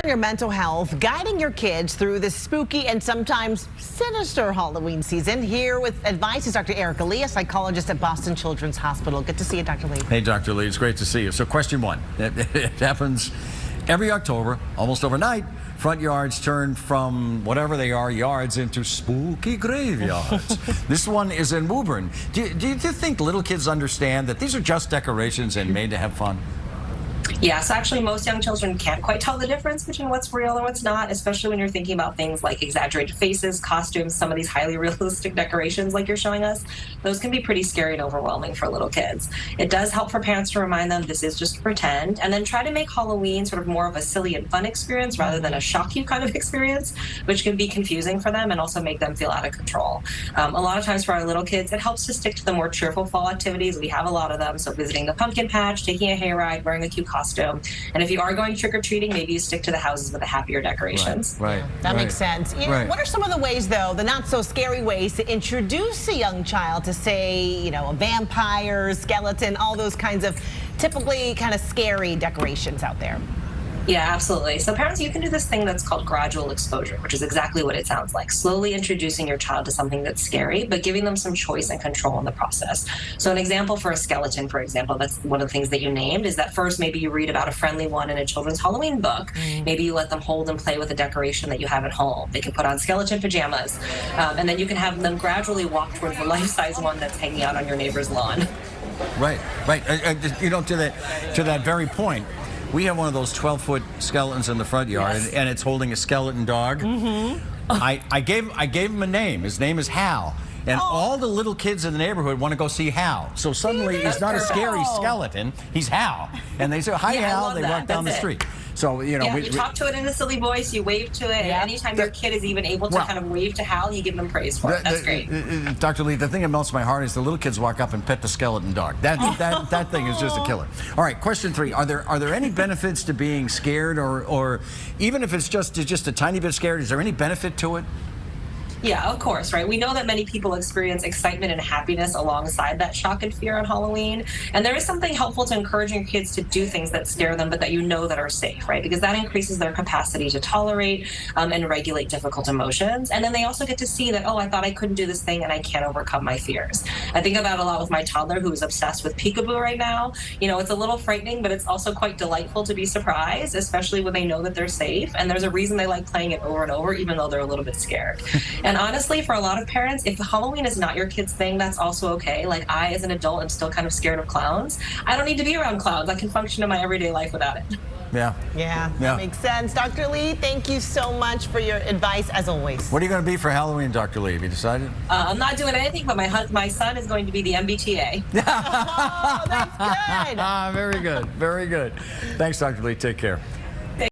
Your mental health, guiding your kids through this spooky and sometimes sinister Halloween season. Here with advice is Dr. Erica Lee, a psychologist at Boston Children's Hospital. Good to see you, Dr. Lee. Hey, Dr. Lee, it's great to see you. So question one, it happens every October, almost overnight. Front yards turn from whatever they are, yards, into spooky graveyards. This one is in Woburn. Do you think little kids understand that these are just decorations and made to have fun? Yes, actually, most young children can't quite tell the difference between what's real and what's not, especially when you're thinking about things like exaggerated faces, costumes, some of these highly realistic decorations like you're showing us. Those can be pretty scary and overwhelming for little kids. It does help for parents to remind them this is just pretend, and then try to make Halloween sort of more of a silly and fun experience rather than a shock you kind of experience, which can be confusing for them and also make them feel out of control. A lot of times for our little kids, it helps to stick to the more cheerful fall activities. We have a lot of them, so visiting the pumpkin patch, taking a hayride, wearing a cute costume. And if you are going trick-or-treating, maybe you stick to the houses with the happier decorations. Right. That makes sense. What are some of the ways, though, the not so scary ways to introduce a young child to, say, you know, a vampire, skeleton, all those kinds of typically kind of scary decorations out there? Yeah, absolutely. So parents, you can do this thing that's called gradual exposure, which is exactly what it sounds like. Slowly introducing your child to something that's scary, but giving them some choice and control in the process. So an example for a skeleton, for example, that's one of the things that you named, is that first maybe you read about a friendly one in a children's Halloween book. Maybe you let them hold and play with a decoration that you have at home. They can put on skeleton pajamas. And then you can have them gradually walk towards the life-size one that's hanging out on your neighbor's lawn. Right. You know, to that very point, we have one of those 12-foot skeletons in the front yard, Yes. and it's holding a skeleton dog. I gave him a name. His name is Hal. And all the little kids in the neighborhood want to go see Hal. So suddenly he's not a scary skeleton, he's Hal. And they say, hi, Hal, they walk down the street. So, you know, you talk to it in a silly voice, you wave to it, and anytime your kid is even able to kind of wave to Hal, you give them praise for it. That's great. Dr. Lee, the thing that melts my heart is the little kids walk up and pet the skeleton dog. That thing is just a killer. All right, question 3. Are there any benefits to being scared, or even if it's just a tiny bit scared, is there any benefit to it? Yeah, of course, right? We know that many people experience excitement and happiness alongside that shock and fear on Halloween. And there is something helpful to encouraging your kids to do things that scare them, but that you know that are safe, right? Because that increases their capacity to tolerate and regulate difficult emotions. And then they also get to see that, oh, I thought I couldn't do this thing and I can't overcome my fears. I think about it a lot with my toddler who is obsessed with peekaboo right now. You know, it's a little frightening, but it's also quite delightful to be surprised, especially when they know that they're safe. And there's a reason they like playing it over and over, even though they're a little bit scared. And honestly, for a lot of parents, if Halloween is not your kid's thing, that's also okay. Like, I, as an adult, am still kind of scared of clowns. I don't need to be around clowns. I can function in my everyday life without it. Yeah, that makes sense. Dr. Lee, thank you so much for your advice, as always. What are you going to be for Halloween, Dr. Lee? Have you decided? I'm not doing anything, but my son is going to be the MBTA. Oh, that's good. Very good. Very good. Thanks, Dr. Lee. Take care.